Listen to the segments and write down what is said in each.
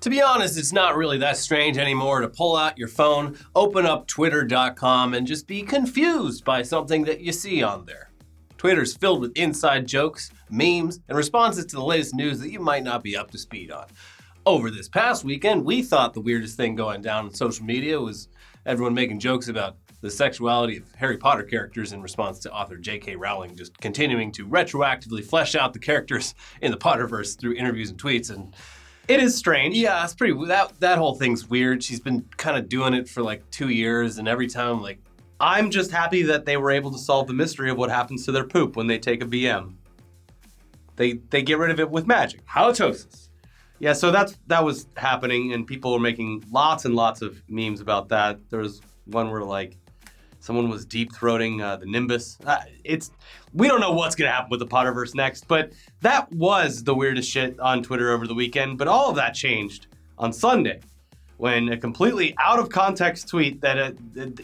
To be honest, it's not really that strange anymore to pull out your phone, open up twitter.com, and just be confused by something that you see on there. Twitter's filled with inside jokes, memes, and responses to the latest news that you might not be up to speed on. Over this past weekend, we thought the weirdest thing going down on social media was everyone making jokes about the sexuality of Harry Potter characters in response to author J.K. Rowling just continuing to retroactively flesh out the characters in the Potterverse through interviews and tweets. And it is strange. Yeah, it's pretty. That whole thing's weird. She's been kind of doing it for like 2 years, and every time, like, I'm just happy that they were able to solve the mystery of what happens to their poop when they take a BM. They get rid of it with magic. halitosis. Yeah, so that was happening, and people were making lots and lots of memes about that. There was one where, like, someone was deep-throating the Nimbus. We don't know what's going to happen with the Potterverse next, but that was the weirdest shit on Twitter over the weekend. But all of that changed on Sunday, when a completely out-of-context tweet that,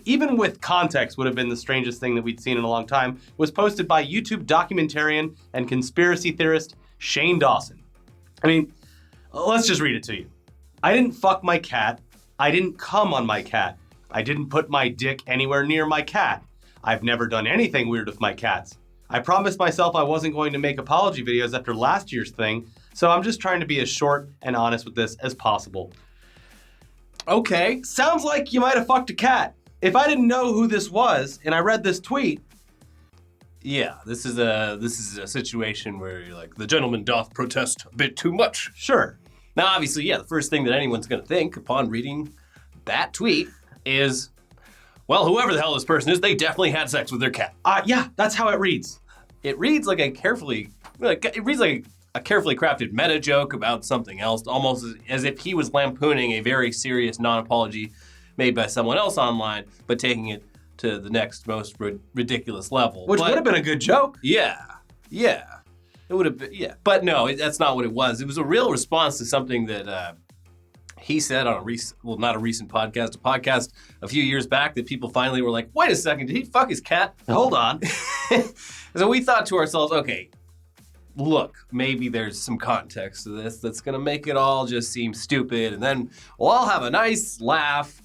even with context, would have been the strangest thing that we'd seen in a long time, was posted by YouTube documentarian and conspiracy theorist Shane Dawson. I mean, let's just read it to you. I didn't fuck my cat. I didn't cum on my cat. I didn't put my dick anywhere near my cat. I've never done anything weird with my cats. I promised myself I wasn't going to make apology videos after last year's thing, so I'm just trying to be as short and honest with this as possible. Okay, sounds like you might have fucked a cat. If I didn't know who this was and I read this tweet, yeah, this is a situation where you're like, the gentleman doth protest a bit too much. Sure. Now, obviously, yeah, the first thing that anyone's going to think upon reading that tweet is, well, whoever the hell this person is, they definitely had sex with their cat. Yeah, that's how it reads. It reads like a carefully crafted meta joke about something else, almost as if he was lampooning a very serious non-apology made by someone else online, but taking it to the next most ridiculous level. Which would have been a good joke. Yeah. It would have been, yeah. But no, that's not what it was. It was a real response to something that he said on not a recent podcast, a podcast a few years back that people finally were like, wait a second, did he fuck his cat? Hold on. So we thought to ourselves, okay, look, maybe there's some context to this that's going to make it all just seem stupid. And then we'll all have a nice laugh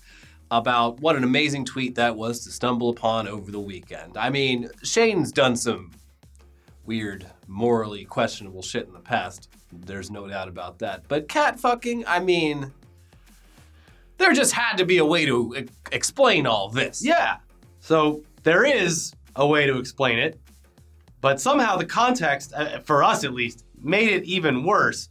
about what an amazing tweet that was to stumble upon over the weekend. I mean, Shane's done some weird, morally questionable shit in the past. There's no doubt about that. But cat fucking, I mean, there just had to be a way to explain all this. Yeah. So there is a way to explain it, but somehow the context, for us at least, made it even worse,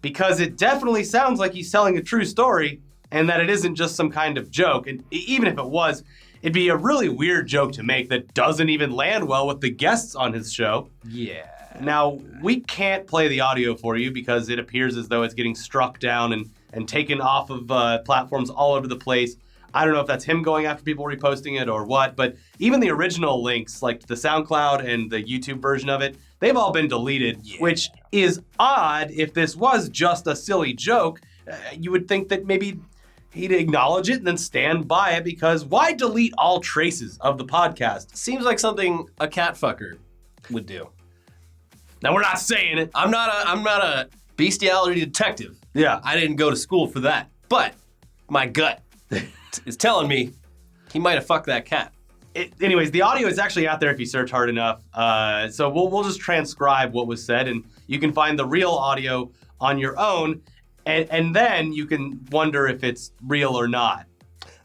because it definitely sounds like he's telling a true story and that it isn't just some kind of joke. And even if it was, it'd be a really weird joke to make that doesn't even land well with the guests on his show. Yeah. Now, we can't play the audio for you because it appears as though it's getting struck down and taken off of platforms all over the place. I don't know if that's him going after people reposting it or what, but even the original links, like the SoundCloud and the YouTube version of it, they've all been deleted, which is odd. If this was just a silly joke, you would think that maybe he'd acknowledge it and then stand by it, because why delete all traces of the podcast? Seems like something a cat fucker would do. Now, we're not saying it. I'm not a bestiality detective. Yeah. I didn't go to school for that. But my gut is telling me he might have fucked that cat. Anyways, the audio is actually out there if you search hard enough. So we'll just transcribe what was said, and you can find the real audio on your own, and then you can wonder if it's real or not.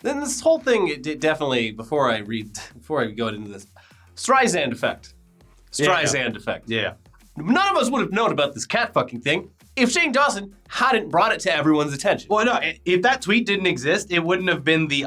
Then this whole thing, it definitely, before I go into this, Streisand effect. Streisand effect. Yeah. None of us would have known about this cat fucking thing if Shane Dawson hadn't brought it to everyone's attention. Well, no, if that tweet didn't exist, it wouldn't have been the,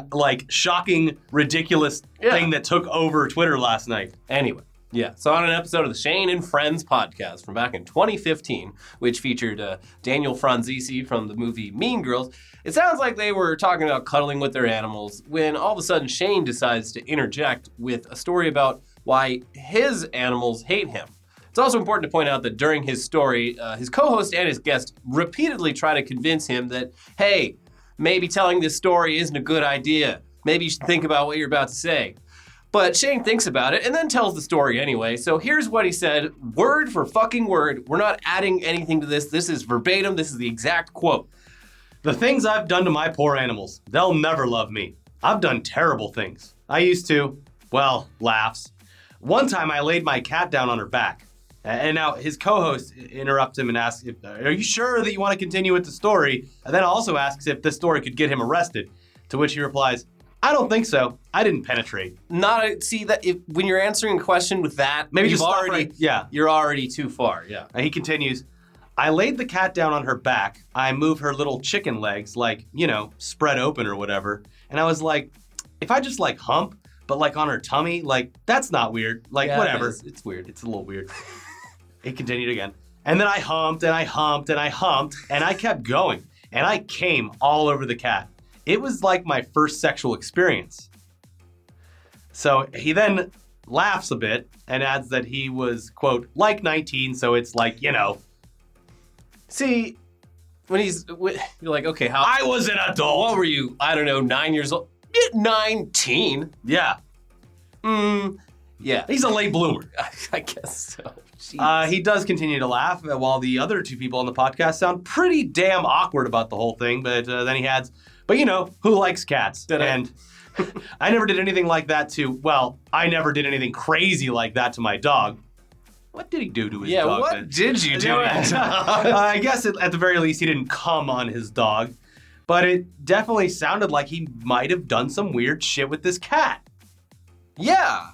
shocking, ridiculous thing that took over Twitter last night. Anyway, yeah. So on an episode of the Shane and Friends podcast from back in 2015, which featured Daniel Franzese from the movie Mean Girls, it sounds like they were talking about cuddling with their animals when all of a sudden Shane decides to interject with a story about why his animals hate him. It's also important to point out that during his story, his co-host and his guest repeatedly try to convince him that, hey, maybe telling this story isn't a good idea. Maybe you should think about what you're about to say. But Shane thinks about it and then tells the story anyway. So here's what he said, word for fucking word. We're not adding anything to this. This is verbatim. This is the exact quote. The things I've done to my poor animals, they'll never love me. I've done terrible things. I used to, well, laughs. One time I laid my cat down on her back. And now his co-host interrupts him and asks, are you sure that you want to continue with the story? And then also asks if this story could get him arrested. To which he replies, I don't think so. I didn't penetrate. When you're answering a question with that, Maybe just already, right. Yeah. You're already too far. Yeah. And he continues, I laid the cat down on her back. I move her little chicken legs, like, spread open or whatever. And I was like, if I just hump, but on her tummy, that's not weird. Whatever. It's weird. It's a little weird. He continued again. And then I humped and I humped and I humped and I kept going. And I came all over the cat. It was like my first sexual experience. So he then laughs a bit and adds that he was, quote, 19, so it's See, you're like, okay, how... I was an adult. What were you, I don't know, 9 years old? 19? Yeah. Yeah. He's a late bloomer. I guess so. He does continue to laugh while the other two people on the podcast sound pretty damn awkward about the whole thing, but then he adds, but who likes cats? And I never did anything like that I never did anything crazy like that to my dog. What did he do to his dog? Yeah, what did you do? I guess at the very least he didn't come on his dog, but it definitely sounded like he might have done some weird shit with this cat. Yeah.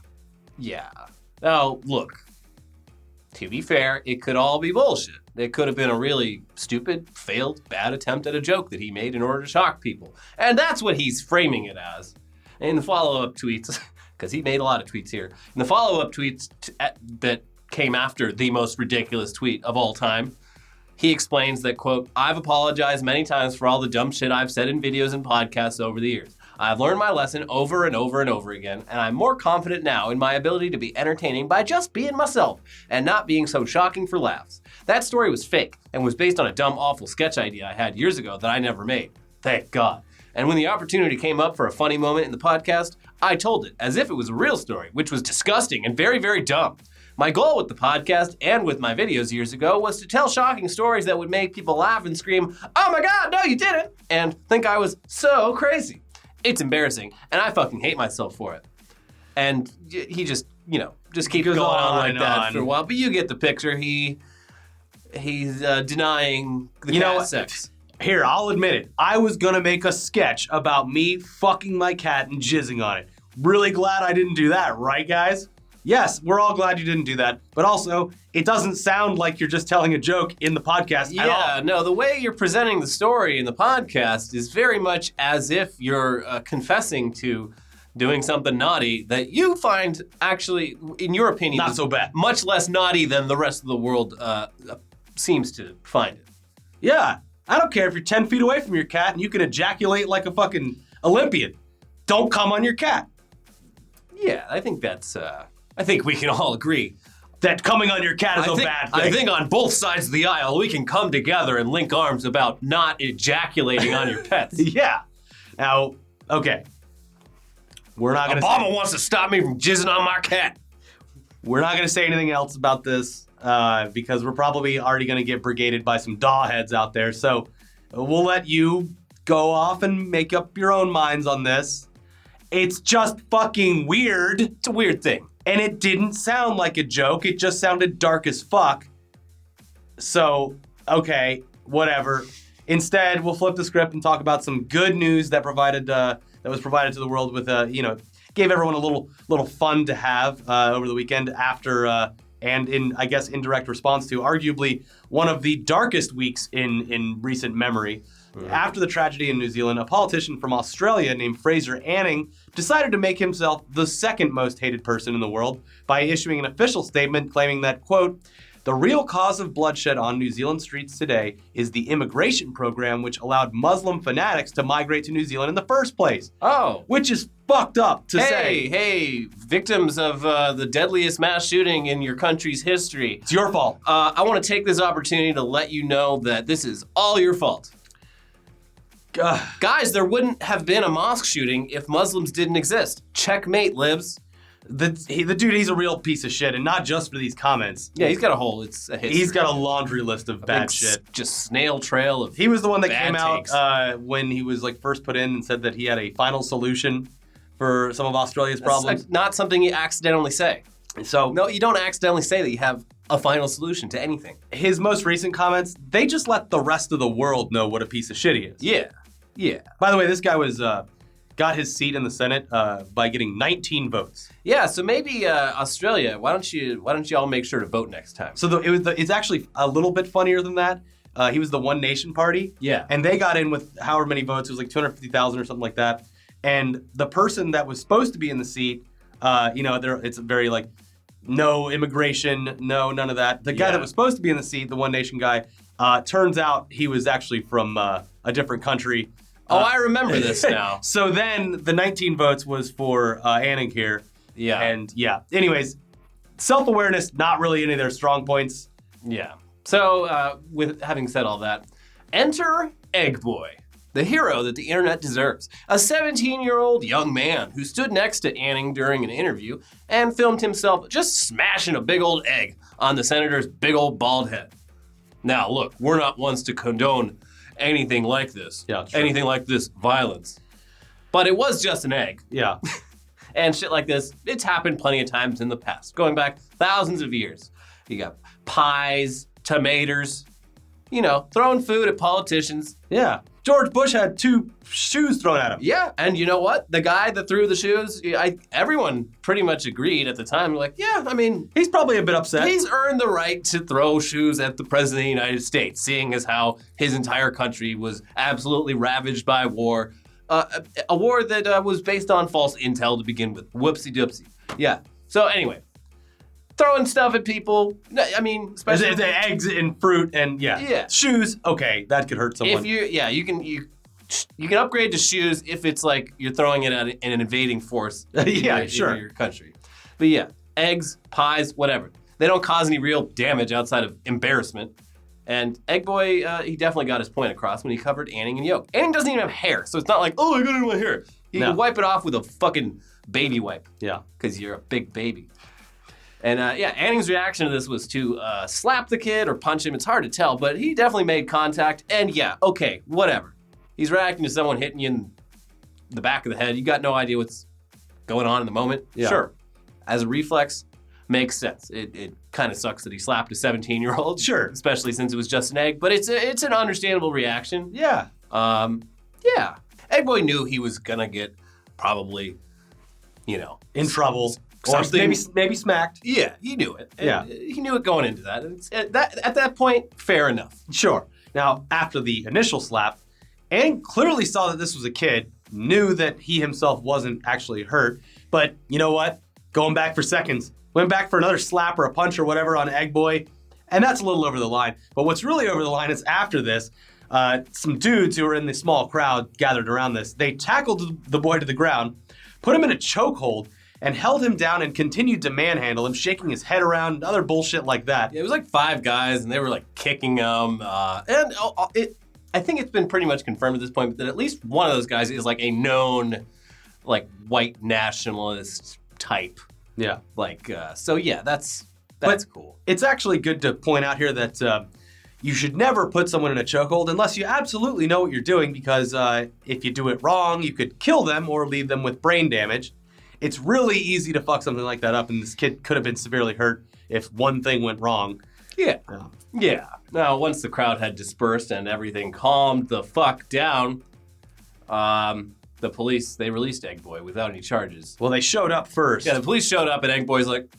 Now, look, to be fair, it could all be bullshit. It could have been a really stupid, failed, bad attempt at a joke that he made in order to shock people. And that's what he's framing it as. In the follow-up tweets, because he made a lot of tweets here, in the follow-up tweets that came after the most ridiculous tweet of all time, he explains that, quote, I've apologized many times for all the dumb shit I've said in videos and podcasts over the years. I've learned my lesson over and over and over again, and I'm more confident now in my ability to be entertaining by just being myself and not being so shocking for laughs. That story was fake and was based on a dumb, awful sketch idea I had years ago that I never made. Thank God. And when the opportunity came up for a funny moment in the podcast, I told it as if it was a real story, which was disgusting and very, very dumb. My goal with the podcast and with my videos years ago was to tell shocking stories that would make people laugh and scream, oh my God, no you didn't, and think I was so crazy. It's embarrassing, and I fucking hate myself for it. And he just keeps going on like that for a while. But you get the picture. He's denying the cat sex. Here, I'll admit it. I was gonna make a sketch about me fucking my cat and jizzing on it. Really glad I didn't do that, right, guys? Yes, we're all glad you didn't do that. But also, it doesn't sound like you're just telling a joke in the podcast at all. Yeah, no, the way you're presenting the story in the podcast is very much as if you're confessing to doing something naughty that you find actually, in your opinion, not so bad. Much less naughty than the rest of the world seems to find it. Yeah, I don't care if you're 10 feet away from your cat and you can ejaculate like a fucking Olympian. Don't come on your cat. Yeah, I think that's... I think we can all agree that coming on your cat is a bad thing. I think on both sides of the aisle, we can come together and link arms about not ejaculating on your pets. Yeah. Now, okay. We're not going to Obama wants to stop me from jizzing on my cat. We're not going to say anything else about this because we're probably already going to get brigaded by some daw heads out there. So we'll let you go off and make up your own minds on this. It's just fucking weird. It's a weird thing. And it didn't sound like a joke. It just sounded dark as fuck. So, okay, whatever. Instead, we'll flip the script and talk about some good news that was provided to the world with, gave everyone a little fun to have over the weekend after, and in, I guess, indirect response to arguably one of the darkest weeks in recent memory. After the tragedy in New Zealand, a politician from Australia named Fraser Anning decided to make himself the second most hated person in the world by issuing an official statement claiming that, quote, the real cause of bloodshed on New Zealand streets today is the immigration program which allowed Muslim fanatics to migrate to New Zealand in the first place. Oh. Which is fucked up to say. Hey, victims of the deadliest mass shooting in your country's history. It's your fault. I want to take this opportunity to let you know that this is all your fault. Guys, there wouldn't have been a mosque shooting if Muslims didn't exist. Checkmate, libs. The dude, he's a real piece of shit, and not just for these comments. Yeah, he's got a whole. It's a history. He's got a laundry list of bad shit. Just snail trail of. He was the one that bad came takes. out when he was like first put in and said that he had a final solution for some of Australia's problems. That's not something you accidentally say. So No, you don't accidentally say that you have a final solution to anything. his most recent comments, they just let the rest of the world know what a piece of shit he is. Yeah. By the way, this guy was got his seat in the Senate by getting 19 votes. Yeah, so maybe Australia, why don't you all make sure to vote next time? So it's actually a little bit funnier than that. He was the One Nation Party. Yeah. And they got in with however many votes. It was like 250,000 or something like that. And the person that was supposed to be in the seat, it's very like, no immigration, no, none of that. The guy that was supposed to be in the seat, the One Nation guy, turns out he was actually from a different country. I remember this now. So then the 19 votes was for Anning here. Yeah. And yeah. Anyways, self-awareness, not really any of their strong points. Yeah. So, with having said all that, enter Egg Boy, the hero that the internet deserves. A 17-year-old young man who stood next to Anning during an interview and filmed himself just smashing a big old egg on the senator's big old bald head. Now, look, we're not ones to condone anything like this. Yeah, true. Anything like this violence. But it was just an egg. Yeah. And shit like this, it's happened plenty of times in the past, going back thousands of years. You got pies, tomatoes, throwing food at politicians. Yeah. George Bush had 2 shoes thrown at him. Yeah, and you know what? The guy that threw the shoes, everyone pretty much agreed at the time. Like, yeah, I mean, He's probably a bit upset. he's earned the right to throw shoes at the president of the United States, seeing as how his entire country was absolutely ravaged by war. A war that was based on false intel to begin with. Whoopsie doopsie. Yeah. So anyway, throwing stuff at people. I mean, especially It's eggs and fruit and Yeah. shoes. Okay, that could hurt someone. you can upgrade to shoes if it's like you're throwing it at an invading force. Yeah, sure. In your country. But yeah, eggs, pies, whatever. They don't cause any real damage outside of embarrassment. And Egg Boy, he definitely got his point across when he covered Anning in yolk. Anning doesn't even have hair, so it's not like, oh, I got it in my hair. You can wipe it off with a fucking baby wipe. Yeah. Because you're a big baby. And Anning's reaction to this was to slap the kid or punch him. It's hard to tell, but he definitely made contact. And yeah, okay, whatever. He's reacting to someone hitting you in the back of the head. You got no idea what's going on in the moment. Yeah. Sure. As a reflex, makes sense. It kind of sucks that he slapped a 17-year-old. Sure. Especially since it was just an egg, but it's an understandable reaction. Yeah. Yeah. Egg Boy knew he was gonna get probably, In trouble. Or something. maybe smacked. Yeah, he knew it. And Yeah. he knew it going into that. And at that point, fair enough. Sure. Now, after the initial slap, Anning clearly saw that this was a kid, knew that he himself wasn't actually hurt, but you know what? Going back for seconds. Went back for another slap or a punch or whatever on Egg Boy, and that's a little over the line. But what's really over the line is after this, some dudes who were in the small crowd gathered around this. They tackled the boy to the ground, put him in a chokehold, and held him down and continued to manhandle him, shaking his head around, and other bullshit like that. Yeah, it was like 5 guys, and they were like kicking him. I think it's been pretty much confirmed at this point that at least one of those guys is like a known, like white nationalist type. Yeah. So yeah, that's cool. It's actually good to point out here that you should never put someone in a chokehold unless you absolutely know what you're doing, because if you do it wrong, you could kill them or leave them with brain damage. It's really easy to fuck something like that up, and this kid could have been severely hurt if one thing went wrong. Yeah. Yeah. Now, once the crowd had dispersed and everything calmed the fuck down, the police, they released Egg Boy without any charges. Well, they showed up first. Yeah, the police showed up, and Egg Boy's like,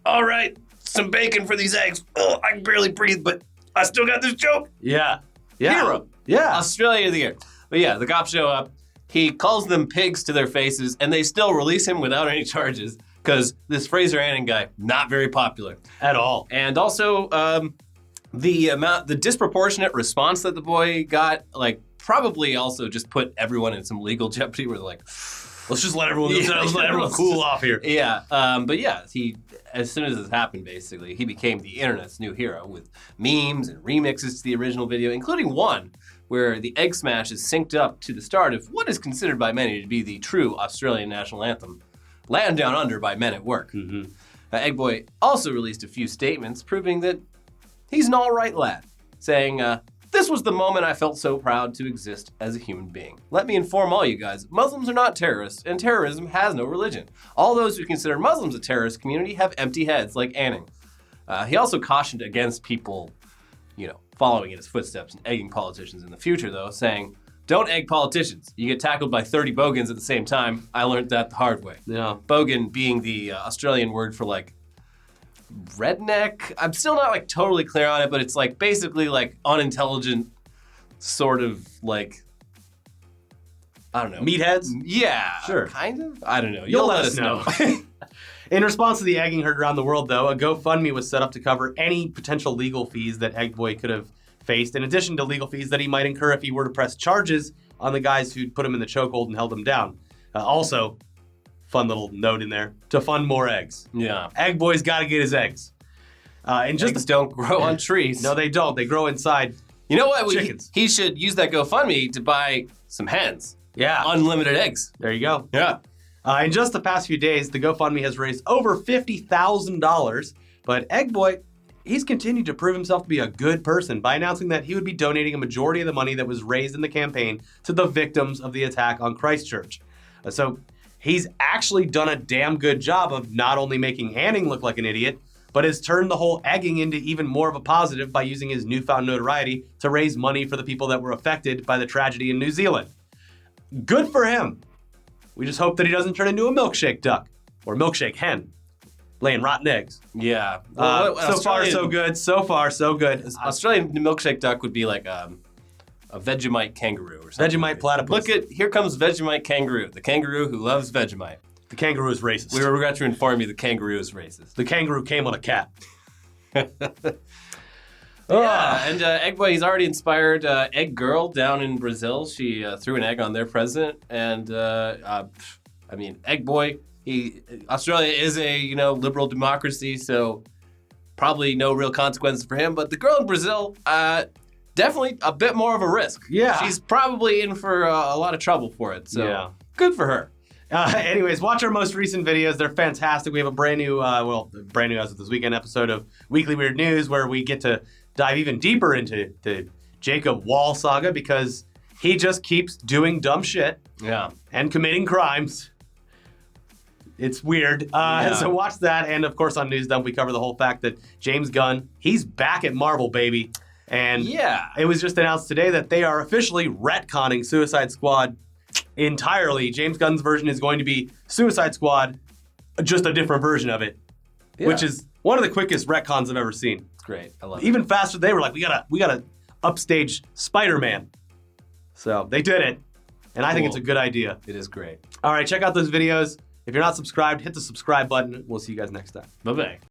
all right, some bacon for these eggs. Oh, I can barely breathe, but I still got this joke. Yeah. Hero. Yeah. Australia of the year. But yeah, the cops show up. He calls them pigs to their faces, and they still release him without any charges because this Fraser Anning guy, not very popular. At all. And also, the disproportionate response that the boy got, probably also just put everyone in some legal jeopardy where they're like, let's just let everyone cool off here. Yeah. But yeah, as soon as this happened, basically, he became the internet's new hero with memes and remixes to the original video, including one where the egg smash is synced up to the start of what is considered by many to be the true Australian national anthem. land down under by men at work. Egg Boy also released a few statements proving that he's an all right lad, saying, "This was the moment I felt so proud to exist as a human being. Let me inform all you guys, Muslims are not terrorists, and terrorism has no religion. All those who consider Muslims a terrorist community have empty heads like Anning." He also cautioned against people, following in his footsteps and egging politicians in the future, though, saying, "Don't egg politicians. You get tackled by 30 bogans at the same time. I learned that the hard way." Yeah. Bogan being the Australian word for, redneck. I'm still not, totally clear on it, but it's, basically, unintelligent sort of, I don't know. Meatheads? Yeah. Sure. Kind of? I don't know. You'll let us know. In response to the egging heard around the world, though, a GoFundMe was set up to cover any potential legal fees that Egg Boy could have faced, in addition to legal fees that he might incur if he were to press charges on the guys who'd put him in the chokehold and held him down. Also, fun little note in there, to fund more eggs. Yeah. Egg Boy's got to get his eggs. Eggs don't grow on trees. No, they don't. They grow inside. You know what? Chickens. He should use that GoFundMe to buy some hens. Yeah. Unlimited eggs. There you go. Yeah. In just the past few days, the GoFundMe has raised over $50,000, but Egg Boy, he's continued to prove himself to be a good person by announcing that he would be donating a majority of the money that was raised in the campaign to the victims of the attack on Christchurch. So he's actually done a damn good job of not only making Anning look like an idiot, but has turned the whole egging into even more of a positive by using his newfound notoriety to raise money for the people that were affected by the tragedy in New Zealand. Good for him. We just hope that he doesn't turn into a milkshake duck or milkshake hen, laying rotten eggs. Yeah. So far, so good. So far, so good. Australian milkshake duck would be like a Vegemite kangaroo or something. Vegemite platypus. Here comes Vegemite kangaroo, the kangaroo who loves Vegemite. The kangaroo is racist. We regret to inform you the kangaroo is racist. The kangaroo came on a cat. Yeah, and Egg Boy, he's already inspired Egg Girl down in Brazil. She threw an egg on their president, and Egg Boy, Australia is a liberal democracy, so probably no real consequences for him. But the girl in Brazil, definitely a bit more of a risk. Yeah, she's probably in for a lot of trouble for it. So yeah. Good for her. Anyways, watch our most recent videos. They're fantastic. We have a brand new as of this weekend episode of Weekly Weird News where we get to dive even deeper into the Jacob Wall saga because he just keeps doing dumb shit and committing crimes. It's weird. So watch that. And of course on News Dump, we cover the whole fact that James Gunn, he's back at Marvel, baby. And it was just announced today that they are officially retconning Suicide Squad entirely. James Gunn's version is going to be Suicide Squad, just a different version of it, which is one of the quickest retcons I've ever seen. It's great. I love it. Even faster, they were like, we gotta upstage Spider-Man. So they did it, and I think it's a good idea. It is great. All right, check out those videos. If you're not subscribed, hit the subscribe button. We'll see you guys next time. Bye-bye.